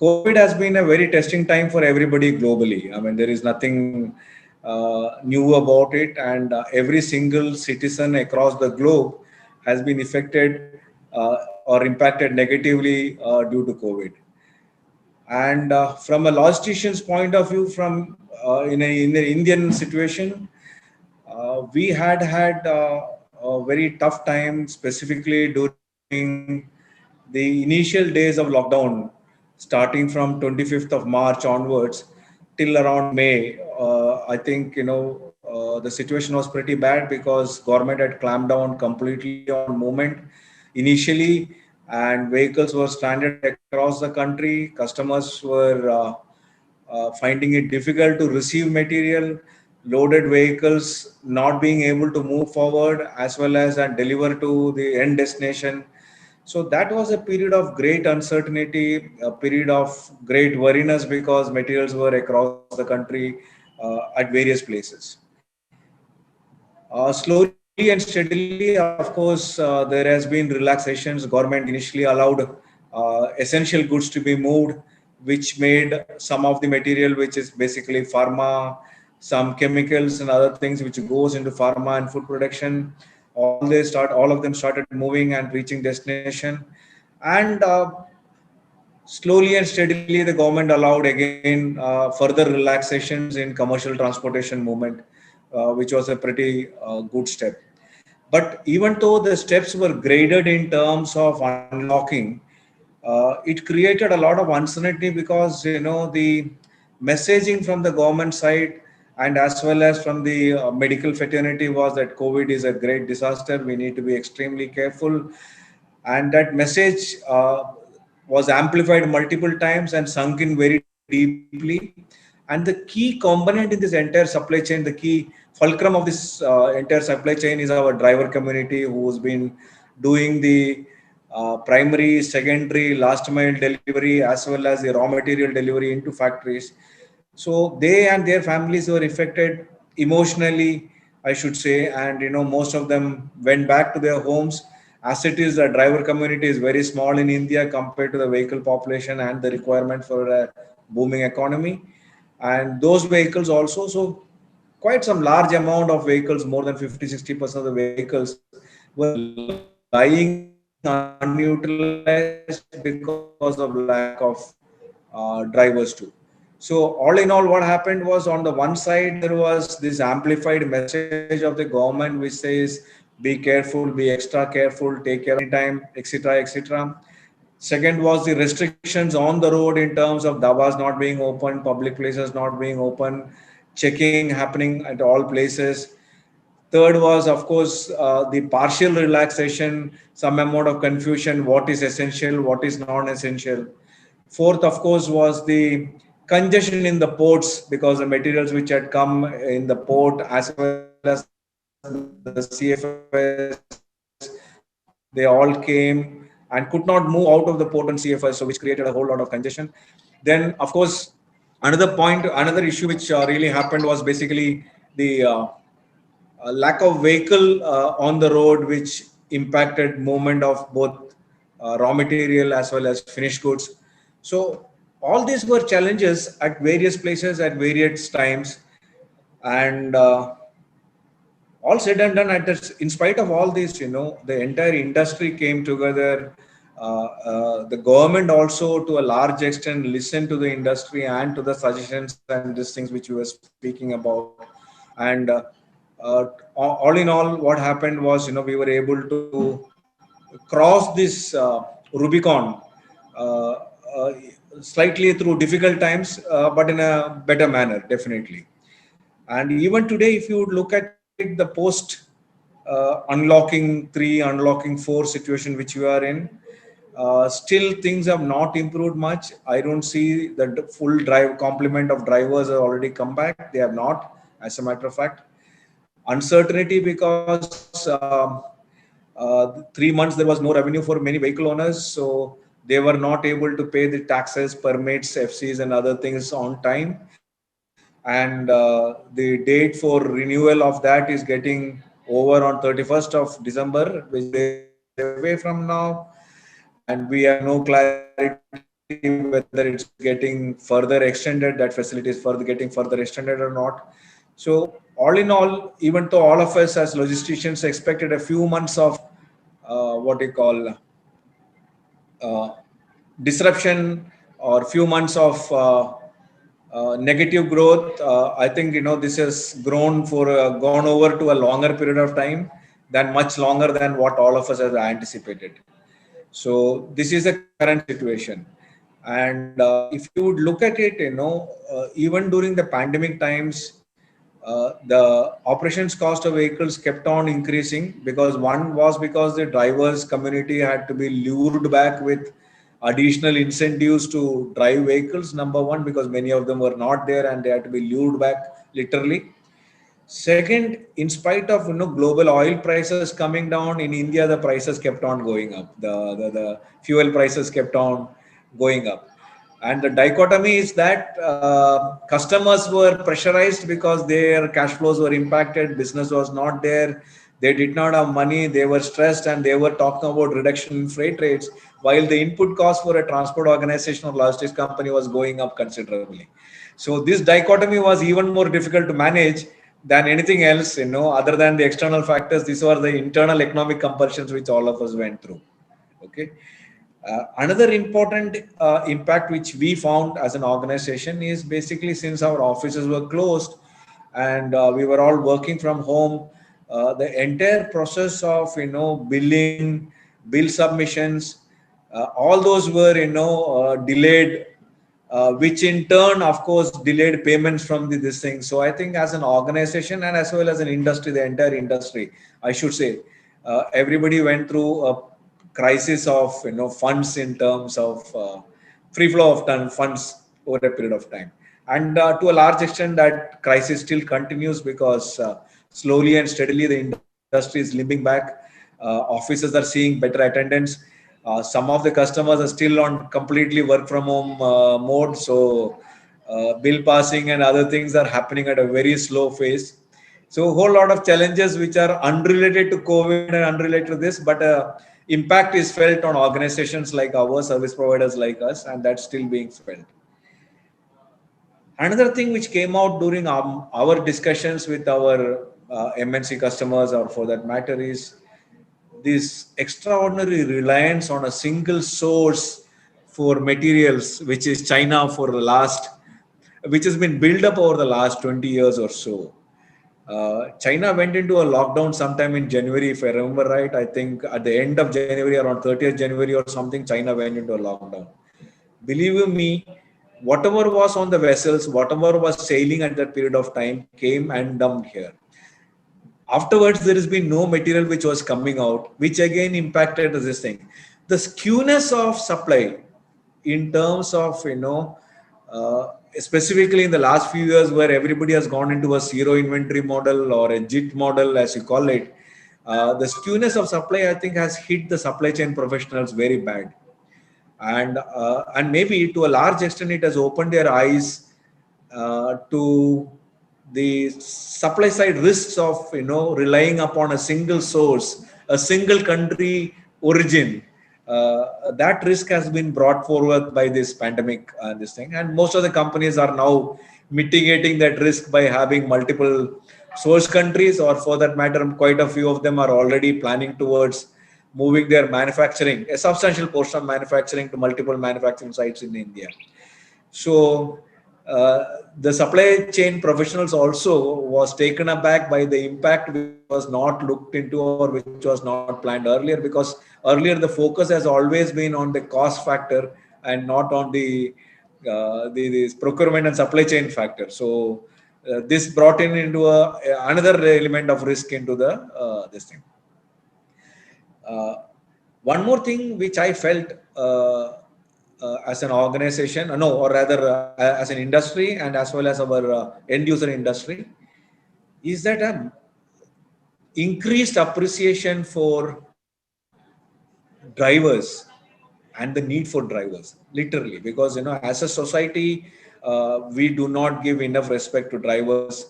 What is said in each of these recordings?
COVID has been a very testing time for everybody globally. I mean, there is nothing new about it, and every single citizen across the globe has been affected or impacted negatively due to COVID. And from a logistician's point of view, from in the Indian situation, we had a very tough time, specifically during the initial days of lockdown, starting from 25th of March onwards till around May. I think the situation was pretty bad because government had clamped down completely on movement initially, and vehicles were stranded across the country. Customers were finding it difficult to receive material, loaded vehicles not being able to move forward as well as and deliver to the end destination. So that was a period of great uncertainty, a period of great worriness because materials were across the country at various places. Slowly and steadily, of course, there has been relaxations. Government initially allowed essential goods to be moved, which made some of the material, which is basically pharma, some chemicals and other things which goes into pharma and food production. All of them started moving and reaching destination, and slowly and steadily the government allowed again further relaxations in commercial transportation movement, which was a pretty good step. But even though the steps were graded in terms of unlocking, it created a lot of uncertainty because the messaging from the government side and as well as from the medical fraternity was that COVID is a great disaster. We need to be extremely careful, and that message was amplified multiple times and sunk in very deeply. And the key component in this entire supply chain, the key fulcrum of this entire supply chain is our driver community, who's been doing the primary, secondary, last mile delivery as well as the raw material delivery into factories. So they and their families were affected emotionally, I should say, and most of them went back to their homes. As it is, the driver community is very small in India compared to the vehicle population and the requirement for a booming economy. And those vehicles also, so quite some large amount of vehicles, more than 50-60% of the vehicles were lying unutilized because of lack of drivers too. So all in all, what happened was, on the one side, there was this amplified message of the government which says, be careful, be extra careful, take care of anytime, etc., etc. Second was the restrictions on the road in terms of dabas not being open, public places not being open, checking happening at all places. Third was, of course, the partial relaxation, some amount of confusion, what is essential, what is non-essential. Fourth, of course, was the congestion in the ports because the materials which had come in the port as well as the CFS, they all came and could not move out of the port on CFS, so which created a whole lot of congestion. Then, of course, another issue which really happened was basically the lack of vehicle on the road, which impacted movement of both raw material as well as finished goods. So all these were challenges at various places at various times, and all said and done, in spite of all this, the entire industry came together. The government also, to a large extent, listened to the industry and to the suggestions and these things which we were speaking about. And all in all, what happened was, we were able to cross this Rubicon uh, uh, slightly through difficult times, but in a better manner, definitely. And even today, if you look at it, the post unlocking 3, unlocking 4 situation which we are in, still things have not improved much. I don't see that the full drive complement of drivers have already come back. They have not, as a matter of fact. Uncertainty because 3 months there was no revenue for many vehicle owners, so they were not able to pay the taxes, permits, FCs, and other things on time. And the date for renewal of that is getting over on 31st of December, which is 2 days away from now, and we have no clarity on when the whether it's getting further extended, that facility is further getting further extended or not. So all in all, even though all of us as logisticians expected a few months of what you call uh, disruption or few months of negative growth, I think this has gone over to a longer period of time, than much longer than what all of us have anticipated. So this is the current situation. And if you would look at it, even during the pandemic times, the operations cost of vehicles kept on increasing, because one was because the drivers community had to be lured back with additional incentives to drive vehicles. Number one, because many of them were not there and they had to be lured back literally. Second, in spite of global oil prices coming down, in India the prices kept on going up. The fuel prices kept on going up, and the dichotomy is that customers were pressurized because their cash flows were impacted. Business was not there. They did not have money. They were stressed, and they were talking about reduction in freight rates, while the input cost for a transport organization or logistics company was going up considerably. So this dichotomy was even more difficult to manage than anything else, other than the external factors. These were the internal economic compulsions which all of us went through. Okay. Another important impact which we found as an organization is basically, since our offices were closed and we were all working from home, the entire process of billing, bill submissions, all those were delayed, which in turn, of course, delayed payments from this thing. So I think as an organization and as well as an industry, the entire industry, I should say, everybody went through a crisis of funds, in terms of free flow of funds over a period of time. And to a large extent, that crisis still continues, because slowly and steadily the industry is limping back. Offices are seeing better attendance. Some of the customers are still on completely work from home mode. So bill passing and other things are happening at a very slow pace. So a whole lot of challenges which are unrelated to COVID and unrelated to this, but impact is felt on organizations like our service providers like us, and that's still being felt. Another thing which came out during our discussions with our MNC customers, or for that matter, is this extraordinary reliance on a single source for materials, which is China, which has been built up over the last 20 years or so. China went into a lockdown sometime in January, if I remember right. I think at the end of January, around 30th January or something, China went into a lockdown. Believe you me, whatever was on the vessels, whatever was sailing at that period of time, came and dumped here. Afterwards, there has been no material which was coming out, which again impacted this thing. The skewness of supply in terms of, specifically in the last few years, where everybody has gone into a zero inventory model or a JIT model, as you call it, the skewness of supply, I think, has hit the supply chain professionals very bad. And maybe to a large extent, it has opened their eyes to the supply side risks of relying upon a single source, a single country origin. That risk has been brought forward by this pandemic, this thing, and most of the companies are now mitigating that risk by having multiple source countries, or for that matter, quite a few of them are already planning towards moving their manufacturing, a substantial portion of manufacturing, to multiple manufacturing sites in India. So the supply chain professionals also was taken aback by the impact which was not looked into or which was not planned earlier, because earlier the focus has always been on the cost factor and not on the procurement and supply chain factor. So this brought into another element of risk into the this thing. One more thing which I felt as an organization, no, or rather as an industry and as well as our end user industry, is that increased appreciation for drivers and the need for drivers, literally, because as a society, we do not give enough respect to drivers.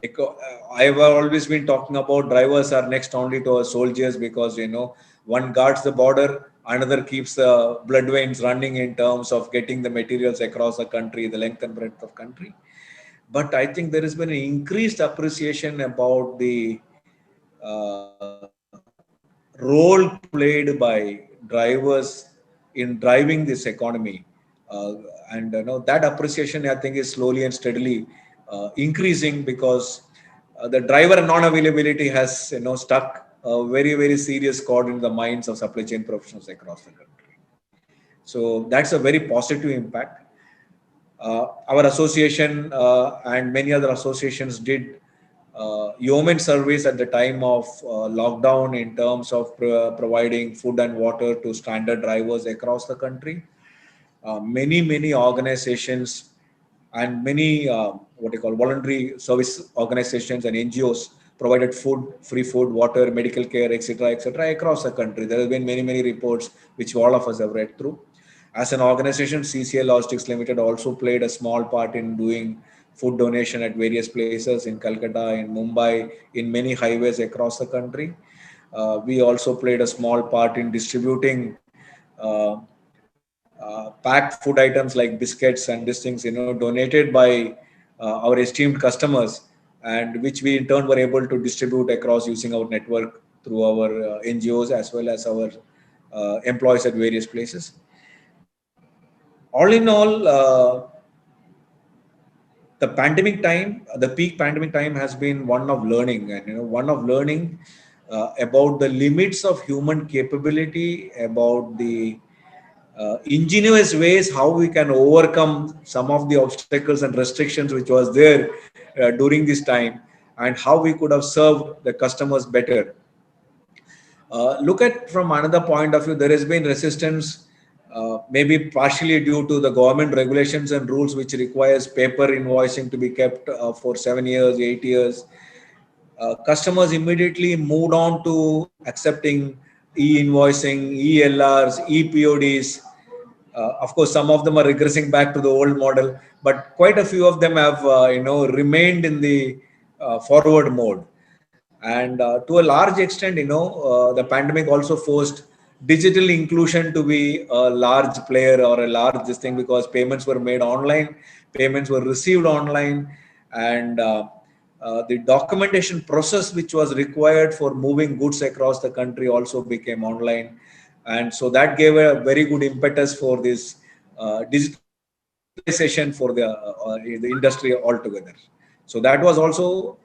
I have always been talking about drivers are next only to our soldiers, because one guards the border, another keeps the blood veins running in terms of getting the materials across the country, the length and breadth of country. But I think there has been an increased appreciation about the role played by drivers in driving this economy, uh, and that appreciation I think is slowly and steadily increasing, because the driver non-availability has stuck a very very serious chord in the minds of supply chain professionals across the country. So that's a very positive impact. Our association and many other associations did yeoman service at the time of lockdown in terms of providing food and water to standard drivers across the country. Many organizations and many what you call voluntary service organizations and NGOs provided food, free food, water, medical care, etc., across the country. There have been many reports which all of us have read through. As an organization, CCL Logistics Limited also played a small part in doing food donation at various places in Calcutta, in Mumbai, in many highways across the country. We also played a small part in distributing packed food items like biscuits and these things, donated by our esteemed customers, and which we in turn were able to distribute across using our network through our NGOs as well as our employees at various places. All in all, the peak pandemic time has been one of learning, and one of learning about the limits of human capability, about the ingenious ways how we can overcome some of the obstacles and restrictions which was there during this time, and how we could have served the customers better. Look at from another point of view, there has been resistance, maybe partially due to the government regulations and rules which requires paper invoicing to be kept for 7 years, 8 years. Customers immediately moved on to accepting e-invoicing, e-LRs, e-PODs. Of course, some of them are regressing back to the old model, but quite a few of them have, remained in the forward mode. And to a large extent, the pandemic also forced digital inclusion to be a large player or a large this thing, because payments were made online, payments were received online, and the documentation process which was required for moving goods across the country also became online. And so that gave a very good impetus for this digitalization for the industry altogether. So that was also,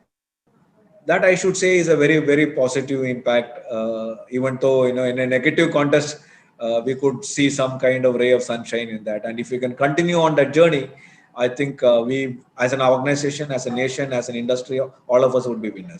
that I should say, is a very very positive impact. Even though in a negative context, we could see some kind of ray of sunshine in that. And if we can continue on that journey, I think we, as an organization, as a nation, as an industry, all of us would be winners.